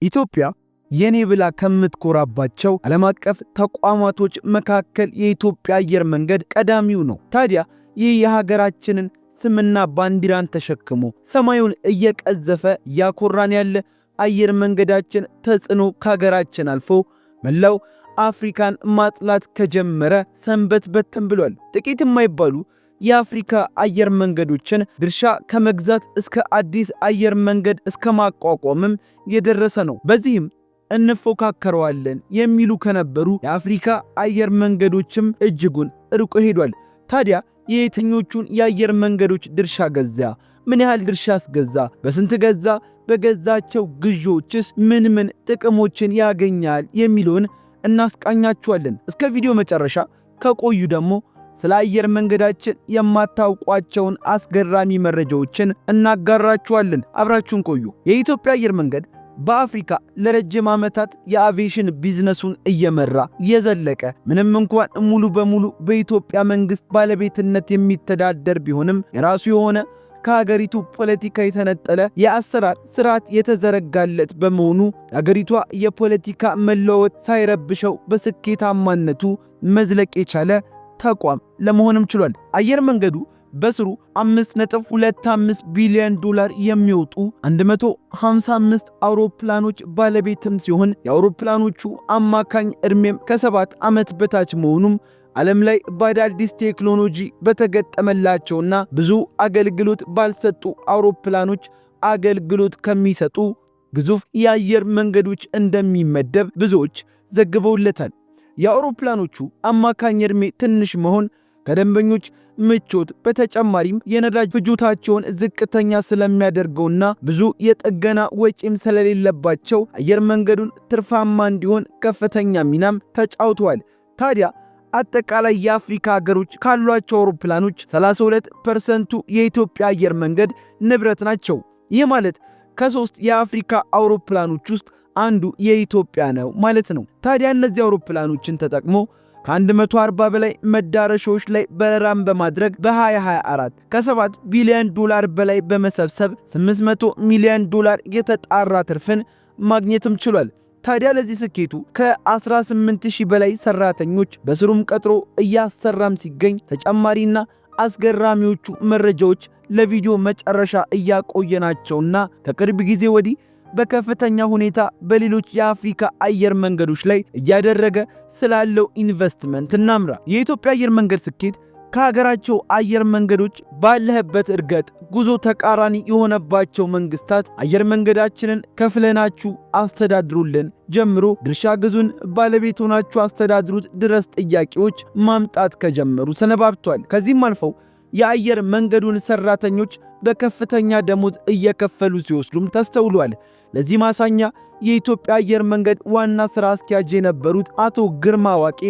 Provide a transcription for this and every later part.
ኢትዮጵያ የኔ ብላ ከምትኮራባቸው ዓለም አቀፍ ተቋማቶች መካከል የኢትዮጵያ አየር መንገድ ቀዳሚው ነው። ታዲያ ይህ የሀገራችንን ስምና ባንዲራን ተሸክሞ ሰማዩን እየቀዘፈ ያኮራን ያለ አየር መንገዳችን ተጽዕኖ ከሀገራችን አልፎ መላው አፍሪካን ማጥላት ከጀመረ ሰንበት በተን ብሏል። ጥቂት የማይባሉ የአፍሪካ አየር መንገዶችን ድርሻ ከመግዛት እስከ አዲስ አየር መንገድ እስከ ማቋቋምም የደረሰ ነው። በዚህም እንፎካከረዋለን የሚሉ ከነበሩ የአፍሪካ አየር መንገዶችም እጅጉን ርቆ ሄዷል። ታዲያ የየትኞቹን የአየር መንገዶች ድርሻ ገዛ? ምን ያህል ድርሻ አስገዛ? በስንት ገዛ? በገዛቸው ግዢዎችስ ምን ጥቅሞችን ያገኛል የሚለውን እናስቃኛችኋለን። እስከ ቪዲዮ መጨረሻ ከቆዩ ደግሞ ስለ አየር መንገዳችን የማታውቋቸውን አስገራሚ መረጃዎችን እናጋራችኋለን። አብራችሁን ቆዩ። የኢትዮጵያ አየር መንገድ በአፍሪካ ለረጅም ዓመታት የአቪዬሽን ቢዝነሱን እየመራ የዘለቀ ምንም እንኳን ሙሉ በሙሉ በኢትዮጵያ መንግስት ባለቤትነት የሚተዳደር ቢሆንም የራሱ የሆነ ከሀገሪቱ ፖለቲካ የተነጠለ የአሰራር ስርዓት የተዘረጋለት በመሆኑ የሀገሪቷ የፖለቲካ መለወጥ ሳይረብሸው በስኬታማነቱ መዝለቅ የቻለ ተቋም ለመሆንም ችሏል። አየር መንገዱ በስሩ $5.25 ቢሊዮን የሚወጡ 155 አውሮፕላኖች ባለቤትም ሲሆን የአውሮፕላኖቹ አማካኝ እድሜም ከ7 ዓመት በታች መሆኑም ዓለም ላይ በአዳዲስ ቴክኖሎጂ በተገጠመላቸውና ብዙ አገልግሎት ባልሰጡ አውሮፕላኖች አገልግሎት ከሚሰጡ ግዙፍ የአየር መንገዶች እንደሚመደብ ብዙዎች ዘግበውለታል። የአውሮፕላኖቹ አማካኝ እድሜ ትንሽ መሆን ከደንበኞች ምቾት በተጨማሪም የነዳጅ ፍጆታቸውን ዝቅተኛ ስለሚያደርገውና ብዙ የጥገና ወጪም ስለሌለባቸው አየር መንገዱን ትርፋማ እንዲሆን ከፍተኛ ሚናም ተጫውተዋል። ታዲያ አጠቃላይ የአፍሪካ ሀገሮች ካሏቸው አውሮፕላኖች 32%ቱ የኢትዮጵያ አየር መንገድ ንብረት ናቸው። ይህ ማለት ከ3 የአፍሪካ አውሮፕላኖች ውስጥ አንዱ የኢትዮጵያ ነው ማለት ነው። ታዲያ እነዚህ አውሮፕላኖችን ተጠቅሞ ከ140 በላይ መዳረሻዎች ላይ በረራን በማድረግ በ2024 ከ7 ቢሊዮን ዶላር በላይ በመሰብሰብ $800 ሚሊዮን የተጣራ ትርፍን ማግኘትም ችሏል። ታዲያ ለዚህ ስኬቱ ከ18000 በላይ ሰራተኞች በስሩም ቀጥሮ እያሰራም ሲገኝ ተጨማሪና አስገራሚዎቹ መረጃዎች ለቪዲዮ መጨረሻ እያቆየናቸውና ከቅርብ ጊዜ ወዲህ በከፍተኛ ሁኔታ በሌሎች የአፍሪካ አየር መንገዶች ላይ እያደረገ ስላለው ኢንቨስትመንት እናምራ። የኢትዮጵያ አየር መንገድ ስኬት ከሀገራቸው አየር መንገዶች ባለህበት እርገጥ ጉዞ ተቃራኒ የሆነባቸው መንግስታት አየር መንገዳችንን ከፍለናችሁ አስተዳድሩልን ጀምሮ ድርሻ ግዙን፣ ባለቤት ሆናችሁ አስተዳድሩት ድረስ ጥያቄዎች ማምጣት ከጀመሩ ሰነባብቷል። ከዚህም አልፈው የአየር መንገዱን ሰራተኞች በከፍተኛ ደሞዝ እየከፈሉ ሲወስዱም ተስተውሏል። ለዚህ ማሳኛ የኢትዮጵያ አየር መንገድ ዋና ስራ አስኪያጅ የነበሩት አቶ ግርማ ዋቄ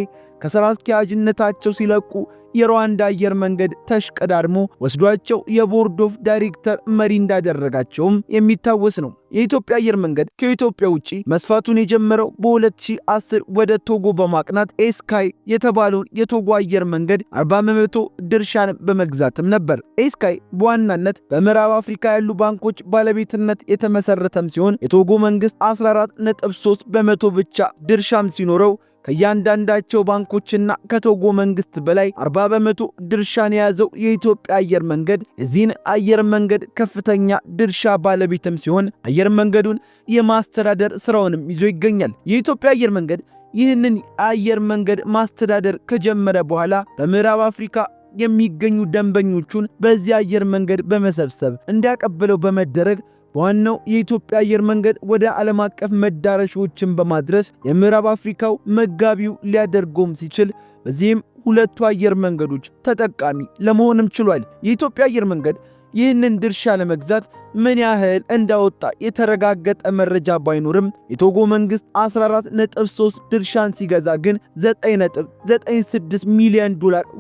ከስራ አስኪያጅነታቸው ሲለቁ የሩዋንዳ አየር መንገድ ተሽቀዳድሞ ወስዷቸው የቦርድ ኦፍ ዳይሬክተር መሪ እንዳደረጋቸውም የሚታወስ ነው። የኢትዮጵያ አየር መንገድ ከኢትዮጵያ ውጪ መስፋቱን የጀመረው በ2010 ወደ ቶጎ በማቅናት ኤስካይ የተባለውን የቶጎ አየር መንገድ 40% ድርሻን በመግዛትም ነበር። ኤስካይ በዋናነት በምዕራብ አፍሪካ ያሉ ባንኮች ባለቤትነት የተመሰረተም ሲሆን የቶጎ መንግስት 14.3% ብቻ ድርሻም ሲኖረው ከያንዳንዳቸው ባንኮችና ከቶጎ መንግስት በላይ 40% ድርሻን የያዘው የኢትዮጵያ አየር መንገድ የዚህን አየር መንገድ ከፍተኛ ድርሻ ባለቤትም ሲሆን አየር መንገዱን የማስተዳደር ስራውንም ይዞ ይገኛል። የኢትዮጵያ አየር መንገድ ይህንን አየር መንገድ ማስተዳደር ከጀመረ በኋላ በምዕራብ አፍሪካ የሚገኙ ደንበኞቹን በዚህ አየር መንገድ በመሰብሰብ እንዲያቀበለው በመደረግ በዋናው የኢትዮጵያ አየር መንገድ ወደ ዓለም አቀፍ መዳረሻዎችን በማድረስ የምዕራብ አፍሪካው መጋቢው ሊያደርጎም ሲችል በዚህም ሁለቱ አየር መንገዶች ተጠቃሚ ለመሆንም ችሏል። የኢትዮጵያ አየር መንገድ ይህንን ድርሻ ለመግዛት ምን ያህል እንዳወጣ የተረጋገጠ መረጃ ባይኖርም የቶጎ መንግስት 14.3 ድርሻን ሲገዛ ግን $9.96 ሚሊዮን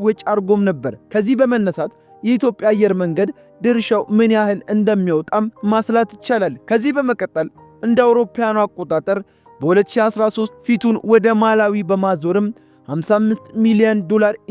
ወጪ አድርጎም ነበር። ከዚህ በመነሳት የኢትዮጵያ አየር መንገድ ድርሻው ምን ያህል እንደሚያወጣም ማስላት ይቻላል። ከዚህ በመቀጠል እንደ አውሮፓውያኑ አቆጣጠር በ2013 ፊቱን ወደ ማላዊ በማዞርም $55 ሚሊዮን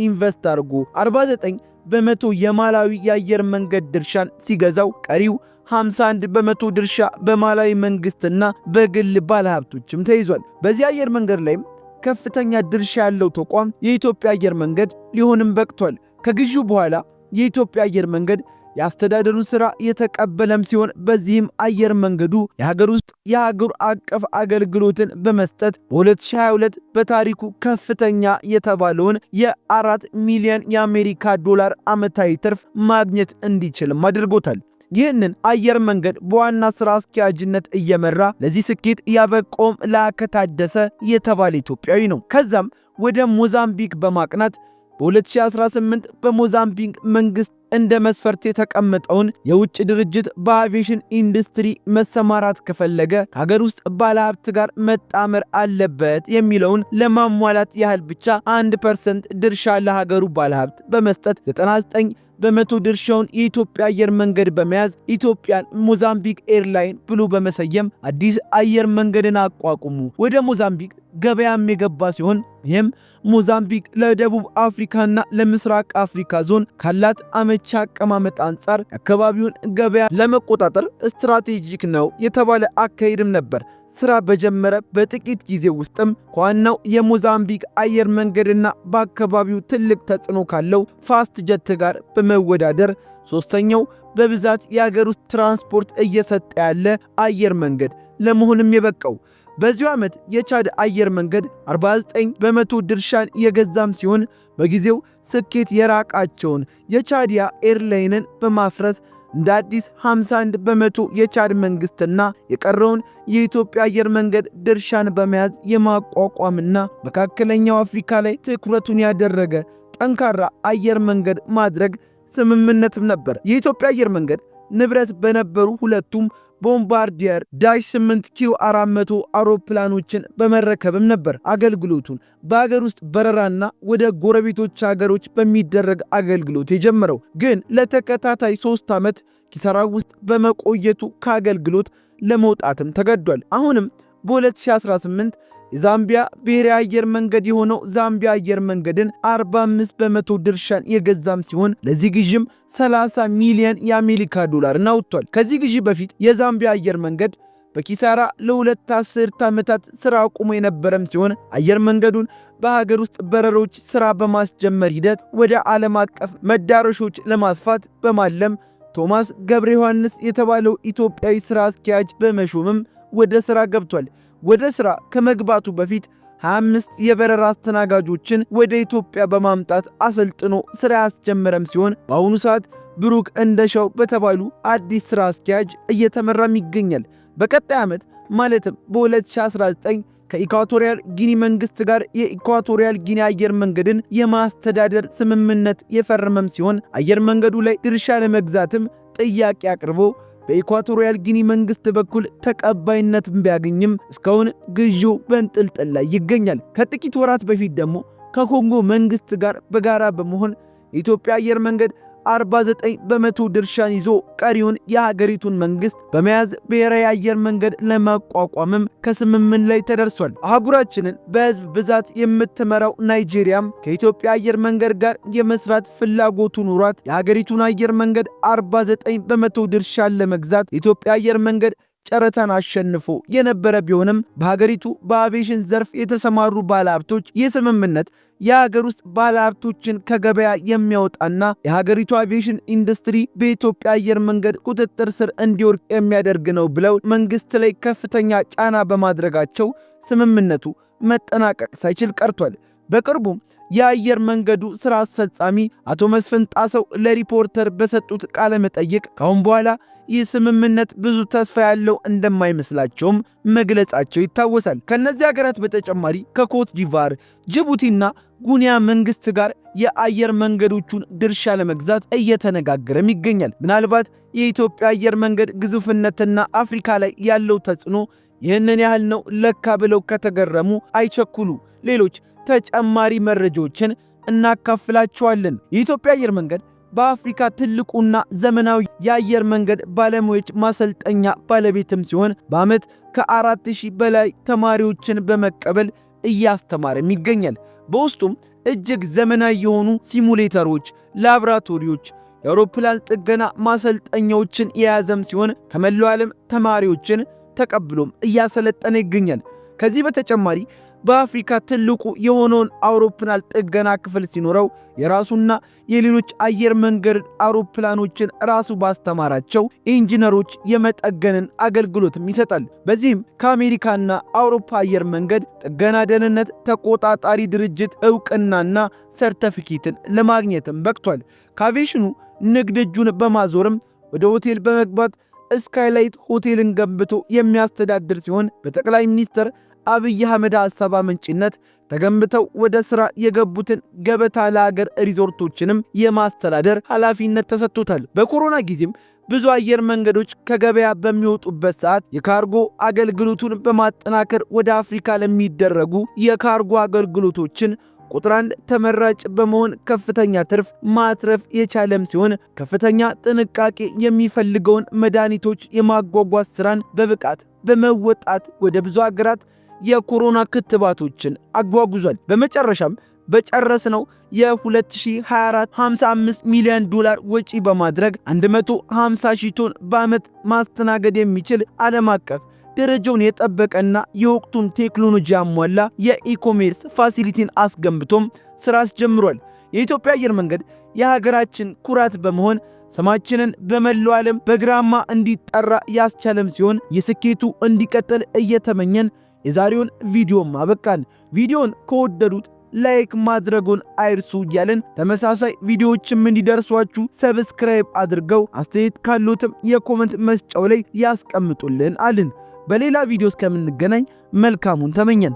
ኢንቨስት አድርጎ 49% የማላዊ የአየር መንገድ ድርሻን ሲገዛው ቀሪው 51 በመቶ ድርሻ በማላዊ መንግስትና በግል ባለሀብቶችም ተይዟል። በዚህ አየር መንገድ ላይም ከፍተኛ ድርሻ ያለው ተቋም የኢትዮጵያ አየር መንገድ ሊሆንም በቅቷል። ከግዢው በኋላ የኢትዮጵያ አየር መንገድ የአስተዳደሩን ሥራ የተቀበለም ሲሆን በዚህም አየር መንገዱ የሀገር ውስጥ የሀገር አቀፍ አገልግሎትን በመስጠት በ2022 በታሪኩ ከፍተኛ የተባለውን የ4 ሚሊዮን የአሜሪካ ዶላር ዓመታዊ ትርፍ ማግኘት እንዲችልም አድርጎታል። ይህንን አየር መንገድ በዋና ሥራ አስኪያጅነት እየመራ ለዚህ ስኬት ያበቆም ላከ ታደሰ የተባለ ኢትዮጵያዊ ነው። ከዛም ወደ ሞዛምቢክ በማቅናት በ2018 በሞዛምቢክ መንግስት እንደ መስፈርት የተቀመጠውን የውጭ ድርጅት በአቪዬሽን ኢንዱስትሪ መሰማራት ከፈለገ ከሀገር ውስጥ ባለሀብት ጋር መጣመር አለበት የሚለውን ለማሟላት ያህል ብቻ 1% ድርሻ ለሀገሩ ባለሀብት በመስጠት 99 በመቶ ድርሻውን የኢትዮጵያ አየር መንገድ በመያዝ ኢትዮጵያን ሞዛምቢክ ኤርላይን ብሎ በመሰየም አዲስ አየር መንገድን አቋቁሙ። ወደ ሞዛምቢክ ገበያም የገባ ሲሆን ይህም ሞዛምቢክ ለደቡብ አፍሪካና ለምስራቅ አፍሪካ ዞን ካላት አመቺ አቀማመጥ አንጻር አካባቢውን ገበያ ለመቆጣጠር ስትራቴጂክ ነው የተባለ አካሄድም ነበር። ስራ በጀመረ በጥቂት ጊዜ ውስጥም ከዋናው የሞዛምቢክ አየር መንገድና በአካባቢው ትልቅ ተጽዕኖ ካለው ፋስት ጀት ጋር በመወዳደር ሶስተኛው በብዛት የሀገር ውስጥ ትራንስፖርት እየሰጠ ያለ አየር መንገድ ለመሆንም የበቃው። በዚሁ ዓመት የቻድ አየር መንገድ 49 በመቶ ድርሻን የገዛም ሲሆን በጊዜው ስኬት የራቃቸውን የቻዲያ ኤርላይንን በማፍረስ እንደ አዲስ 51 በመቶ የቻድ መንግስትና የቀረውን የኢትዮጵያ አየር መንገድ ድርሻን በመያዝ የማቋቋምና መካከለኛው አፍሪካ ላይ ትኩረቱን ያደረገ ጠንካራ አየር መንገድ ማድረግ ስምምነትም ነበር። የኢትዮጵያ አየር መንገድ ንብረት በነበሩ ሁለቱም ቦምባርዲየር ዳሽ 8 ኪው400 አውሮፕላኖችን በመረከብም ነበር አገልግሎቱን በአገር ውስጥ በረራና ወደ ጎረቤቶች ሀገሮች በሚደረግ አገልግሎት የጀመረው። ግን ለተከታታይ 3 ዓመት ኪሳራ ውስጥ በመቆየቱ ከአገልግሎት ለመውጣትም ተገዷል። አሁንም በ2018 የዛምቢያ ብሔራዊ አየር መንገድ የሆነው ዛምቢያ አየር መንገድን 45 በመቶ ድርሻን የገዛም ሲሆን ለዚህ ግዥም 30 ሚሊዮን የአሜሪካ ዶላርን አውጥቷል። ከዚህ ግዢ በፊት የዛምቢያ አየር መንገድ በኪሳራ ለ2 አስርት ዓመታት ሥራ አቁሞ የነበረም ሲሆን አየር መንገዱን በሀገር ውስጥ በረሮች ሥራ በማስጀመር ሂደት ወደ ዓለም አቀፍ መዳረሾች ለማስፋት በማለም ቶማስ ገብረ ዮሐንስ የተባለው ኢትዮጵያዊ ሥራ አስኪያጅ በመሾምም ወደ ሥራ ገብቷል። ወደ ሥራ ከመግባቱ በፊት 25 የበረራ አስተናጋጆችን ወደ ኢትዮጵያ በማምጣት አሰልጥኖ ሥራ ያስጀመረም ሲሆን በአሁኑ ሰዓት ብሩክ እንደሻው በተባሉ አዲስ ሥራ አስኪያጅ እየተመራም ይገኛል። በቀጣይ ዓመት ማለትም በ2019 ከኢኳቶሪያል ጊኒ መንግስት ጋር የኢኳቶሪያል ጊኒ አየር መንገድን የማስተዳደር ስምምነት የፈረመም ሲሆን አየር መንገዱ ላይ ድርሻ ለመግዛትም ጥያቄ አቅርቦ በኢኳቶሪያል ጊኒ መንግስት በኩል ተቀባይነት ቢያገኝም እስካሁን ግዢው በእንጥልጥል ላይ ይገኛል። ከጥቂት ወራት በፊት ደግሞ ከኮንጎ መንግስት ጋር በጋራ በመሆን የኢትዮጵያ አየር መንገድ 49 በመቶ ድርሻን ይዞ ቀሪውን የሀገሪቱን መንግስት በመያዝ ብሔራዊ አየር መንገድ ለማቋቋምም ከስምምነት ላይ ተደርሷል። አህጉራችንን በህዝብ ብዛት የምትመራው ናይጄሪያም ከኢትዮጵያ አየር መንገድ ጋር የመስራት ፍላጎቱ ኑሯት የሀገሪቱን አየር መንገድ 49 በመቶ ድርሻን ለመግዛት የኢትዮጵያ አየር መንገድ ጨረታን አሸንፎ የነበረ ቢሆንም በሀገሪቱ በአቪዬሽን ዘርፍ የተሰማሩ ባለሀብቶች የስምምነት የሀገር ውስጥ ባለሀብቶችን ከገበያ የሚያወጣና የሀገሪቱ አቪዬሽን ኢንዱስትሪ በኢትዮጵያ አየር መንገድ ቁጥጥር ስር እንዲወድቅ የሚያደርግ ነው ብለው መንግስት ላይ ከፍተኛ ጫና በማድረጋቸው ስምምነቱ መጠናቀቅ ሳይችል ቀርቷል። በቅርቡም የአየር መንገዱ ሥራ አስፈጻሚ አቶ መስፍን ጣሰው ለሪፖርተር በሰጡት ቃለ መጠይቅ ካሁን በኋላ ይህ ስምምነት ብዙ ተስፋ ያለው እንደማይመስላቸውም መግለጻቸው ይታወሳል። ከነዚህ ሀገራት በተጨማሪ ከኮት ዲቫር፣ ጅቡቲና ጉኒያ መንግስት ጋር የአየር መንገዶቹን ድርሻ ለመግዛት እየተነጋገረም ይገኛል። ምናልባት የኢትዮጵያ አየር መንገድ ግዙፍነትና አፍሪካ ላይ ያለው ተጽዕኖ ይህንን ያህል ነው ለካ ብለው ከተገረሙ አይቸኩሉ። ሌሎች ተጨማሪ መረጃዎችን እናካፍላችኋለን። የኢትዮጵያ አየር መንገድ በአፍሪካ ትልቁና ዘመናዊ የአየር መንገድ ባለሙያዎች ማሰልጠኛ ባለቤትም ሲሆን በዓመት ከ4000 በላይ ተማሪዎችን በመቀበል እያስተማረም ይገኛል። በውስጡም እጅግ ዘመናዊ የሆኑ ሲሙሌተሮች፣ ላብራቶሪዎች፣ የአውሮፕላን ጥገና ማሰልጠኛዎችን የያዘም ሲሆን ከመላው ዓለም ተማሪዎችን ተቀብሎም እያሰለጠነ ይገኛል። ከዚህ በተጨማሪ በአፍሪካ ትልቁ የሆነውን አውሮፕላን ጥገና ክፍል ሲኖረው የራሱና የሌሎች አየር መንገድ አውሮፕላኖችን ራሱ ባስተማራቸው ኢንጂነሮች የመጠገንን አገልግሎትም ይሰጣል። በዚህም ከአሜሪካና አውሮፓ አየር መንገድ ጥገና ደህንነት ተቆጣጣሪ ድርጅት እውቅናና ሰርተፊኬትን ለማግኘትም በቅቷል። ከአቪዬሽኑ ንግድ እጁን በማዞርም ወደ ሆቴል በመግባት ስካይላይት ሆቴልን ገንብቶ የሚያስተዳድር ሲሆን በጠቅላይ ሚኒስትር አብይ አህመድ ሐሳብ አመንጭነት ተገንብተው ወደ ሥራ የገቡትን ገበታ ለሀገር ሪዞርቶችንም የማስተዳደር ኃላፊነት ተሰጥቶታል። በኮሮና ጊዜም ብዙ አየር መንገዶች ከገበያ በሚወጡበት ሰዓት የካርጎ አገልግሎቱን በማጠናከር ወደ አፍሪካ ለሚደረጉ የካርጎ አገልግሎቶችን ቁጥር 1 ተመራጭ በመሆን ከፍተኛ ትርፍ ማትረፍ የቻለም ሲሆን ከፍተኛ ጥንቃቄ የሚፈልገውን መድኃኒቶች የማጓጓዝ ስራን በብቃት በመወጣት ወደ ብዙ ሀገራት የኮሮና ክትባቶችን አጓጉዟል። በመጨረሻም በጨረስነው የ2024 $55 ሚሊዮን ወጪ በማድረግ 150 ሺህ ቶን በዓመት ማስተናገድ የሚችል ዓለም አቀፍ ደረጃውን የጠበቀና የወቅቱን ቴክኖሎጂ ያሟላ የኢኮሜርስ ፋሲሊቲን አስገንብቶም ስራ አስጀምሯል። የኢትዮጵያ አየር መንገድ የሀገራችን ኩራት በመሆን ስማችንን በመላው ዓለም በግራማ እንዲጠራ ያስቻለም ሲሆን የስኬቱ እንዲቀጥል እየተመኘን የዛሬውን ቪዲዮም አበቃን። ቪዲዮን ከወደዱት ላይክ ማድረጉን አይርሱ እያልን ተመሳሳይ ቪዲዮዎችም እንዲደርሷችሁ ሰብስክራይብ አድርገው አስተያየት ካሉትም የኮሜንት መስጫው ላይ ያስቀምጡልን አልን። በሌላ ቪዲዮ እስከምንገናኝ መልካሙን ተመኘን።